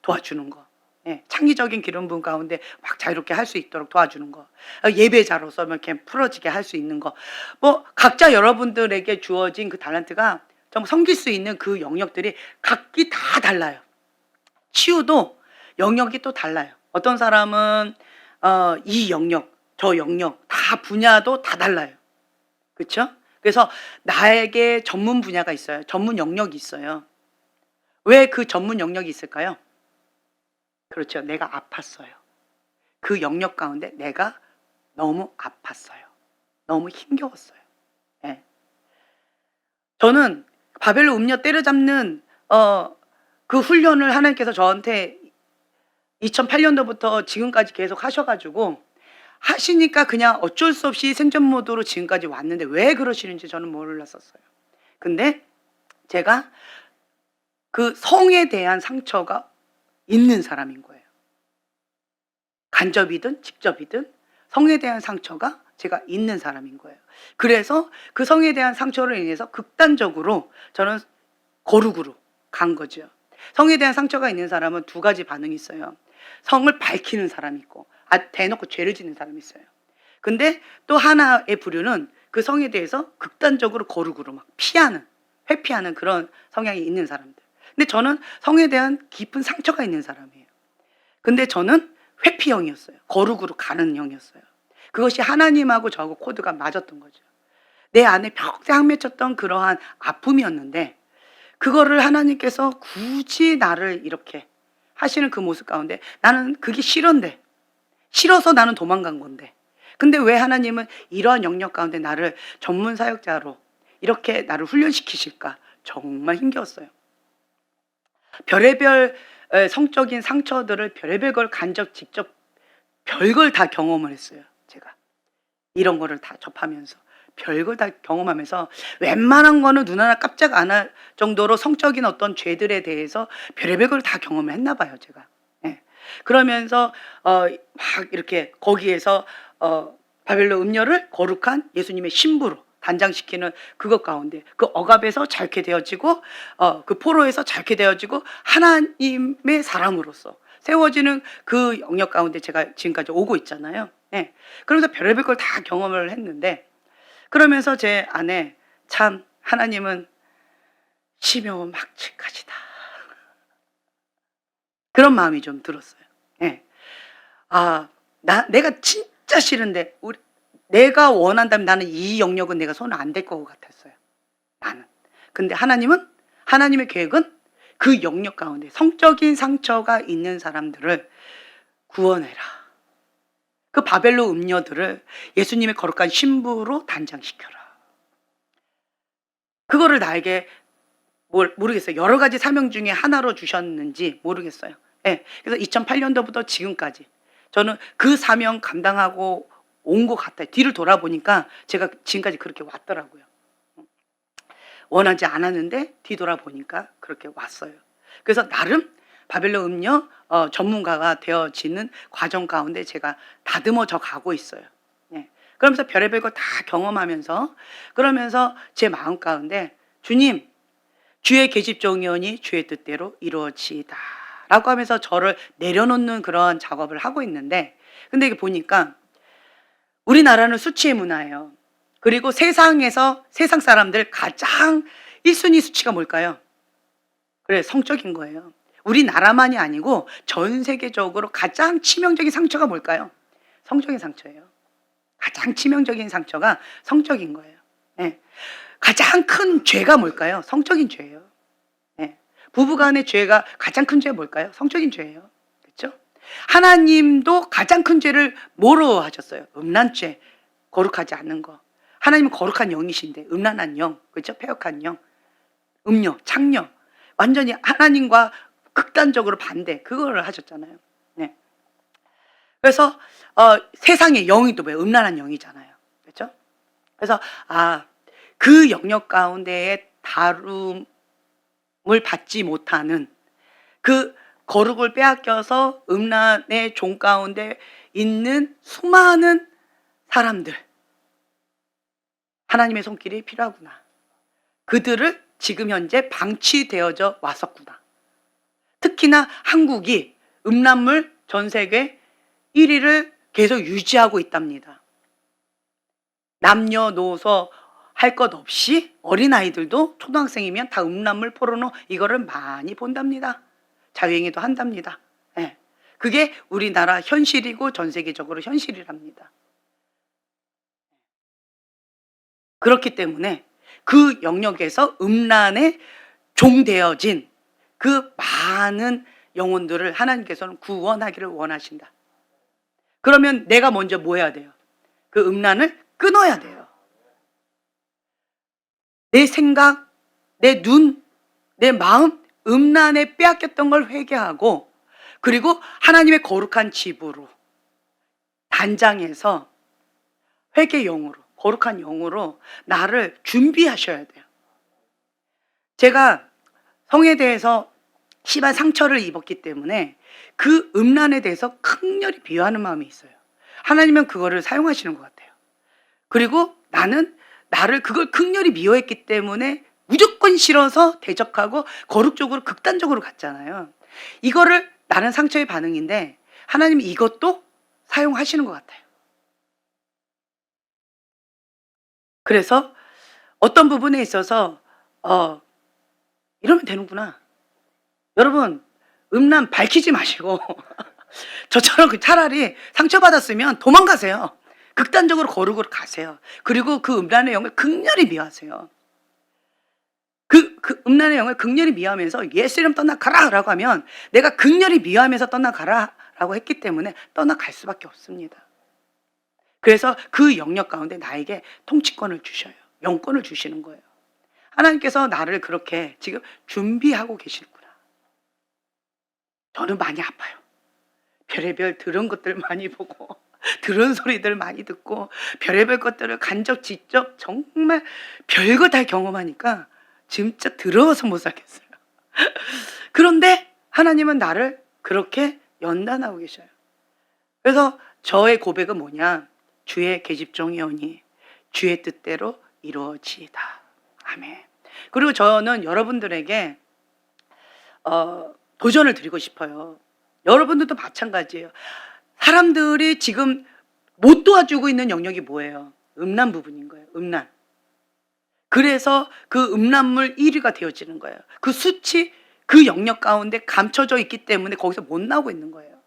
도와주는 거. 예. 창의적인 기름 부음 가운데 막 자유롭게 할 수 있도록 도와주는 거. 예배자로서 이렇게 풀어지게 할 수 있는 거. 뭐 각자 여러분들에게 주어진 그 달란트가 정말 섬길 수 있는 그 영역들이 각기 다 달라요. 치유도 영역이 또 달라요. 어떤 사람은 이 영역, 저 영역 다 분야도 다 달라요. 그렇죠? 그래서 나에게 전문 분야가 있어요. 전문 영역이 있어요. 왜 그 전문 영역이 있을까요? 그렇죠. 내가 아팠어요. 그 영역 가운데 내가 너무 아팠어요. 너무 힘겨웠어요. 예. 저는 바벨로 음녀 때려잡는 그 훈련을 하나님께서 저한테 2008년도부터 지금까지 계속 하셔가지고 하시니까 그냥 어쩔 수 없이 생존 모드로 지금까지 왔는데 왜 그러시는지 저는 몰랐었어요. 근데 제가 그 성에 대한 상처가 있는 사람인 거예요. 간접이든 직접이든 성에 대한 상처가 제가 있는 사람인 거예요. 그래서 그 성에 대한 상처로 인해서 극단적으로 저는 거룩으로 간 거죠. 성에 대한 상처가 있는 사람은 두 가지 반응이 있어요. 성을 밝히는 사람이 있고 대놓고 죄를 짓는 사람이 있어요. 근데 또 하나의 부류는 그 성에 대해서 극단적으로 거룩으로 막 회피하는 그런 성향이 있는 사람들. 근데 저는 성에 대한 깊은 상처가 있는 사람이에요. 근데 저는 회피형이었어요. 거룩으로 가는 형이었어요. 그것이 하나님하고 저하고 코드가 맞았던 거죠. 내 안에 평생 맺혔던 그러한 아픔이었는데 그거를 하나님께서 굳이 나를 이렇게 하시는 그 모습 가운데 나는 그게 싫어서 나는 도망간 건데 근데 왜 하나님은 이러한 영역 가운데 나를 전문 사역자로 이렇게 나를 훈련시키실까? 정말 힘겨웠어요. 별의별 성적인 상처들을 별의별 걸 간접 직접 별걸 다 경험을 했어요. 제가 이런 거를 다 접하면서 별걸 다 경험하면서 웬만한 거는 눈 하나 깜짝 안 할 정도로 성적인 어떤 죄들에 대해서 별의별 걸 다 경험을 했나 봐요. 제가. 예. 그러면서 막 이렇게 거기에서 바벨로 음녀를 거룩한 예수님의 신부로 단장시키는 그것 가운데 그 억압에서 자유케 되어지고 그 포로에서 자유케 되어지고 하나님의 사람으로서 세워지는 그 영역 가운데 제가 지금까지 오고 있잖아요. 네. 그러면서 별의별 걸 다 경험을 했는데 그러면서 제 안에 참 하나님은 심형은 막측하시다. 그런 마음이 좀 들었어요. 네. 내가 진짜 싫은데 내가 원한다면 나는 이 영역은 내가 손 안 댈 것 같았어요. 나는. 근데 하나님의 계획은 그 영역 가운데 성적인 상처가 있는 사람들을 구원해라. 그 바벨로 음녀들을 예수님의 거룩한 신부로 단장시켜라. 그거를 나에게 모르겠어요. 여러 가지 사명 중에 하나로 주셨는지 모르겠어요. 네. 그래서 2008년도부터 지금까지 저는 그 사명 감당하고 온 것 같아요. 뒤를 돌아보니까 제가 지금까지 그렇게 왔더라고요. 원하지 않았는데 뒤돌아보니까 그렇게 왔어요. 그래서 나름 바벨로 음녀 전문가가 되어지는 과정 가운데 제가 다듬어져 가고 있어요. 네. 그러면서 별의별 거 다 경험하면서 그러면서 제 마음 가운데 주님 주의 계집종이오니 주의 뜻대로 이루어지이다 라고 하면서 저를 내려놓는 그런 작업을 하고 있는데 근데 이게 보니까 우리나라는 수치의 문화예요. 그리고 세상에서 세상 사람들 가장 1순위 수치가 뭘까요? 그래, 성적인 거예요. 우리나라만이 아니고 전 세계적으로 가장 치명적인 상처가 뭘까요? 성적인 상처예요. 가장 치명적인 상처가 성적인 거예요. 네. 가장 큰 죄가 뭘까요? 성적인 죄예요. 네. 부부간의 죄가 가장 큰 죄가 뭘까요? 성적인 죄예요. 그렇죠? 하나님도 가장 큰 죄를 뭐로 하셨어요? 음란죄, 거룩하지 않는 거. 하나님은 거룩한 영이신데 음란한 영, 그렇죠? 패역한 영, 음녀, 창녀. 완전히 하나님과 극단적으로 반대 그거를 하셨잖아요. 네. 그래서 세상의 영이 또 뭐예요? 음란한 영이잖아요. 그렇죠? 그래서 그 영역 가운데에 다룸을 받지 못하는 그 거룩을 빼앗겨서 음란의 종 가운데 있는 수많은 사람들, 하나님의 손길이 필요하구나. 그들을 지금 현재 방치되어져 왔었구나. 특히나 한국이 음란물 전 세계 1위를 계속 유지하고 있답니다. 남녀노소 할 것 없이 어린아이들도 초등학생이면 다 음란물 포르노 이거를 많이 본답니다. 자유행위도 한답니다. 예. 그게 우리나라 현실이고 전 세계적으로 현실이랍니다. 그렇기 때문에 그 영역에서 음란에 종되어진 그 많은 영혼들을 하나님께서는 구원하기를 원하신다. 그러면 내가 먼저 뭐 해야 돼요? 그 음란을 끊어야 돼요. 내 생각, 내 눈, 내 마음, 음란에 빼앗겼던 걸 회개하고 그리고 하나님의 거룩한 집으로 단장해서 회개 영으로 거룩한 영으로 나를 준비하셔야 돼요. 제가 성에 대해서 심한 상처를 입었기 때문에 그 음란에 대해서 극렬히 비유하는 마음이 있어요. 하나님은 그거를 사용하시는 것 같아요. 그리고 나는 나를 그걸 극렬히 미워했기 때문에 무조건 싫어서 대적하고 거룩적으로 극단적으로 갔잖아요. 이거를 나는 상처의 반응인데 하나님이 이것도 사용하시는 것 같아요. 그래서 어떤 부분에 있어서 이러면 되는구나. 여러분 음란 밝히지 마시고 저처럼 차라리 상처받았으면 도망가세요. 극단적으로 거룩으로 가세요. 그리고 그 음란의 영을 극렬히 미워하세요. 그 음란의 영을 극렬히 미워하면서 예수 이름 떠나가라 라고 하면 내가 극렬히 미워하면서 떠나가라 라고 했기 때문에 떠나갈 수밖에 없습니다. 그래서 그 영역 가운데 나에게 통치권을 주셔요. 영권을 주시는 거예요. 하나님께서 나를 그렇게 지금 준비하고 계시구나. 저는 많이 아파요. 별의별 들은 것들 많이 보고 들은 소리들 많이 듣고 별의별 것들을 간접 직접 정말 별거 다 경험하니까 진짜 더러워서 못 살겠어요. 그런데 하나님은 나를 그렇게 연단하고 계셔요. 그래서 저의 고백은 뭐냐? 주의 계집종이오니 주의 뜻대로 이루어지이다. 아멘. 그리고 저는 여러분들에게 도전을 드리고 싶어요. 여러분들도 마찬가지예요. 사람들이 지금 못 도와주고 있는 영역이 뭐예요? 음란 부분인 거예요. 음란. 그래서 그 음란물 1위가 되어지는 거예요. 그 수치, 그 영역 가운데 감춰져 있기 때문에 거기서 못 나오고 있는 거예요.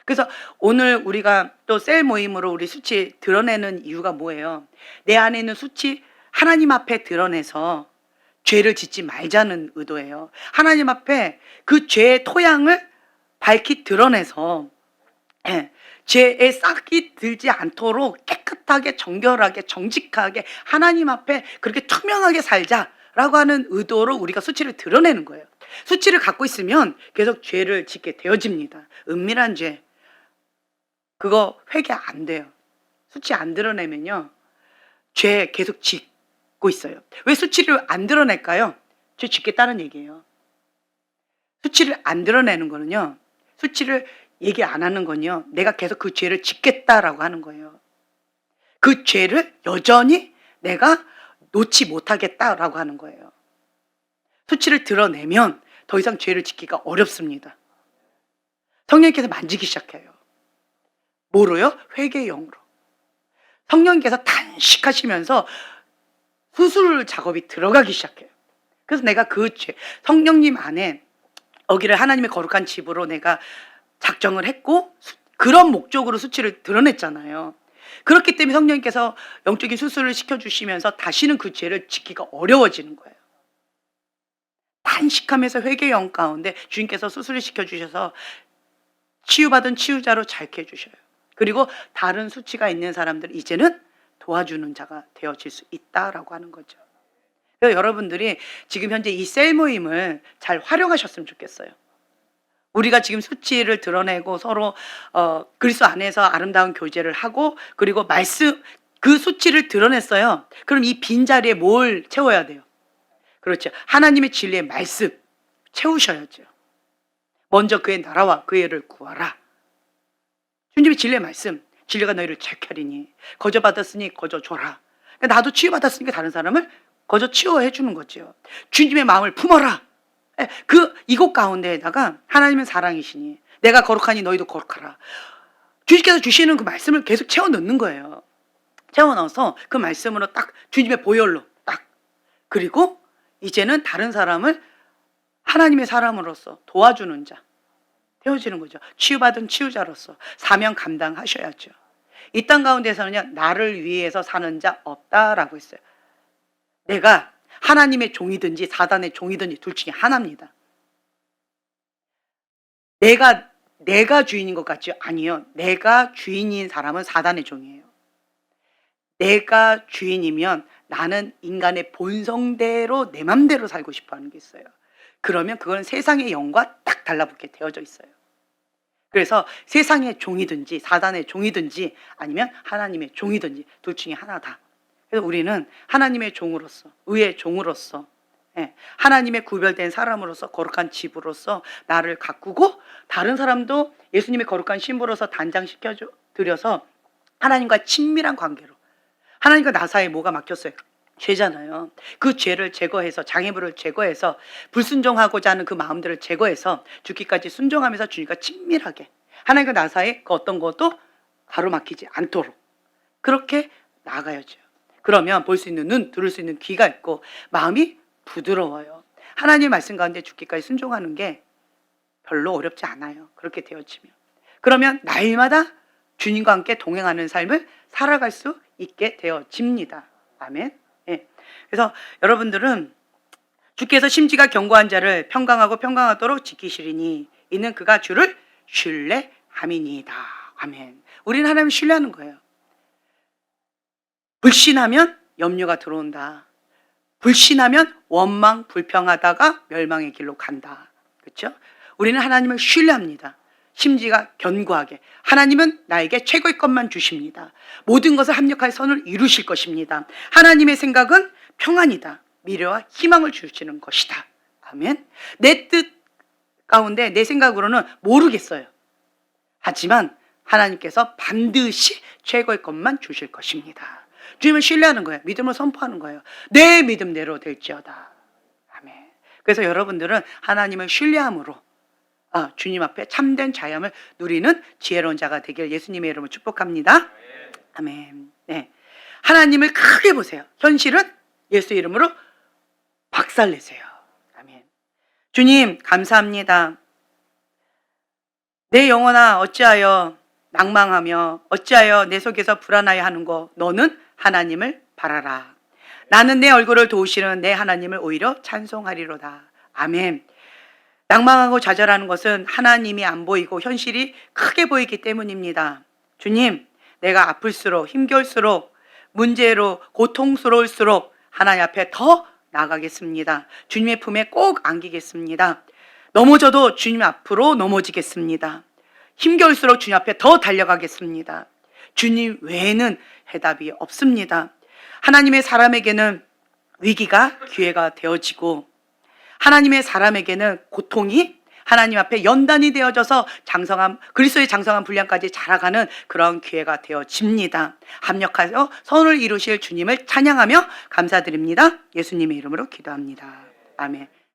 그래서 오늘 우리가 또 셀 모임으로 우리 수치 드러내는 이유가 뭐예요? 내 안에 있는 수치 하나님 앞에 드러내서 죄를 짓지 말자는 의도예요. 하나님 앞에 그 죄의 토양을 밝히 드러내서 죄에 싹이 들지 않도록 깨끗하게 정결하게 정직하게 하나님 앞에 그렇게 투명하게 살자라고 하는 의도로 우리가 수치를 드러내는 거예요. 수치를 갖고 있으면 계속 죄를 짓게 되어집니다. 은밀한 죄 그거 회개 안 돼요. 수치 안 드러내면요 죄 계속 짓고 있어요. 왜 수치를 안 드러낼까요? 죄 짓겠다는 얘기예요. 수치를 안 드러내는 거는요, 수치를 얘기 안 하는 건요, 내가 계속 그 죄를 짓겠다라고 하는 거예요. 그 죄를 여전히 내가 놓지 못하겠다라고 하는 거예요. 수치를 드러내면 더 이상 죄를 짓기가 어렵습니다. 성령님께서 만지기 시작해요. 뭐로요? 회개의 영으로. 성령님께서 단식하시면서 수술 작업이 들어가기 시작해요. 그래서 내가 그 죄, 성령님 안에 여기를 하나님의 거룩한 집으로 내가 작정을 했고 그런 목적으로 수치를 드러냈잖아요. 그렇기 때문에 성령님께서 영적인 수술을 시켜주시면서 다시는 그 죄를 짓기가 어려워지는 거예요. 단식하면서 회개의 영 가운데 주님께서 수술을 시켜주셔서 치유받은 치유자로 자유케 해주셔요. 그리고 다른 수치가 있는 사람들 이제는 도와주는 자가 되어질 수 있다라고 하는 거죠. 그래서 여러분들이 지금 현재 이 셀 모임을 잘 활용하셨으면 좋겠어요. 우리가 지금 수치를 드러내고 서로 그리스도 안에서 아름다운 교제를 하고 그리고 말씀 그 수치를 드러냈어요. 그럼 이 빈자리에 뭘 채워야 돼요? 그렇죠. 하나님의 진리의 말씀 채우셔야죠. 먼저 그의 나라와 그의 의를 구하라. 주님의 진리의 말씀, 진리가 너희를 지켜리니 거저 받았으니 거저 줘라. 그러니까 나도 치유받았으니까 다른 사람을 거저 치유해 주는 거죠. 주님의 마음을 품어라. 이곳 가운데에다가 하나님은 사랑이시니 내가 거룩하니 너희도 거룩하라. 주님께서 주시는 그 말씀을 계속 채워 넣는 거예요. 채워 넣어서 그 말씀으로 딱 주님의 보혈로 딱 그리고 이제는 다른 사람을 하나님의 사람으로서 도와주는 자 되어지는 거죠. 치유받은 치유자로서 사명 감당하셔야죠. 이 땅 가운데서는요, 나를 위해서 사는 자 없다라고 했어요. 내가 하나님의 종이든지 사단의 종이든지 둘 중에 하나입니다. 내가 주인인 것 같죠? 아니요. 내가 주인인 사람은 사단의 종이에요. 내가 주인이면 나는 인간의 본성대로 내 맘대로 살고 싶어 하는 게 있어요. 그러면 그건 세상의 영과 딱 달라붙게 되어져 있어요. 그래서 세상의 종이든지 사단의 종이든지 아니면 하나님의 종이든지 둘 중에 하나다. 그래서 우리는 하나님의 종으로서 의의 종으로서 하나님의 구별된 사람으로서 거룩한 집으로서 나를 가꾸고 다른 사람도 예수님의 거룩한 신부로서 단장시켜 드려서 하나님과 친밀한 관계로 하나님과 나 사이에 뭐가 막혔어요? 죄잖아요. 그 죄를 제거해서 장애물을 제거해서 불순종하고자 하는 그 마음들을 제거해서 죽기까지 순종하면서 주님과 친밀하게 하나님과 나 사이에 그 어떤 것도 가로막히지 않도록 그렇게 나아가야죠. 그러면 볼 수 있는 눈, 들을 수 있는 귀가 있고 마음이 부드러워요. 하나님의 말씀 가운데 죽기까지 순종하는 게 별로 어렵지 않아요. 그렇게 되어지면. 그러면 날마다 주님과 함께 동행하는 삶을 살아갈 수 있게 되어집니다. 아멘. 그래서 여러분들은 주께서 심지가 견고한 자를 평강하고 평강하도록 지키시리니 이는 그가 주를 신뢰함이니이다. 아멘. 우리는 하나님을 신뢰하는 거예요. 불신하면 염려가 들어온다. 불신하면 원망 불평하다가 멸망의 길로 간다. 그렇죠? 우리는 하나님을 신뢰합니다. 심지가 견고하게 하나님은 나에게 최고의 것만 주십니다. 모든 것을 합력하여 선을 이루실 것입니다. 하나님의 생각은 평안이다. 미래와 희망을 주시는 것이다. 아멘. 내 뜻 가운데 내 생각으로는 모르겠어요. 하지만 하나님께서 반드시 최고의 것만 주실 것입니다. 주님을 신뢰하는 거예요. 믿음을 선포하는 거예요. 내 믿음대로 될지어다. 아멘. 그래서 여러분들은 하나님을 신뢰함으로 주님 앞에 참된 자유함을 누리는 지혜로운 자가 되길 예수님의 이름으로 축복합니다. 아멘. 네. 하나님을 크게 보세요. 현실은 예수 이름으로 박살내세요. 아멘. 주님 감사합니다. 내 영혼아 어찌하여 낭망하며 어찌하여 내 속에서 불안하여 하는 거 너는 하나님을 바라라. 나는 내 얼굴을 도우시는 내 하나님을 오히려 찬송하리로다. 아멘. 낭망하고 좌절하는 것은 하나님이 안 보이고 현실이 크게 보이기 때문입니다. 주님, 내가 아플수록 힘겨울수록 문제로 고통스러울수록 하나님 앞에 더 나가겠습니다. 주님의 품에 꼭 안기겠습니다. 넘어져도 주님 앞으로 넘어지겠습니다. 힘겨울수록 주님 앞에 더 달려가겠습니다. 주님 외에는 해답이 없습니다. 하나님의 사람에게는 위기가 기회가 되어지고 하나님의 사람에게는 고통이 하나님 앞에 연단이 되어져서 장성한 그리스도의 장성한 분량까지 자라가는 그런 기회가 되어집니다. 합력하여 선을 이루실 주님을 찬양하며 감사드립니다. 예수님의 이름으로 기도합니다. 아멘.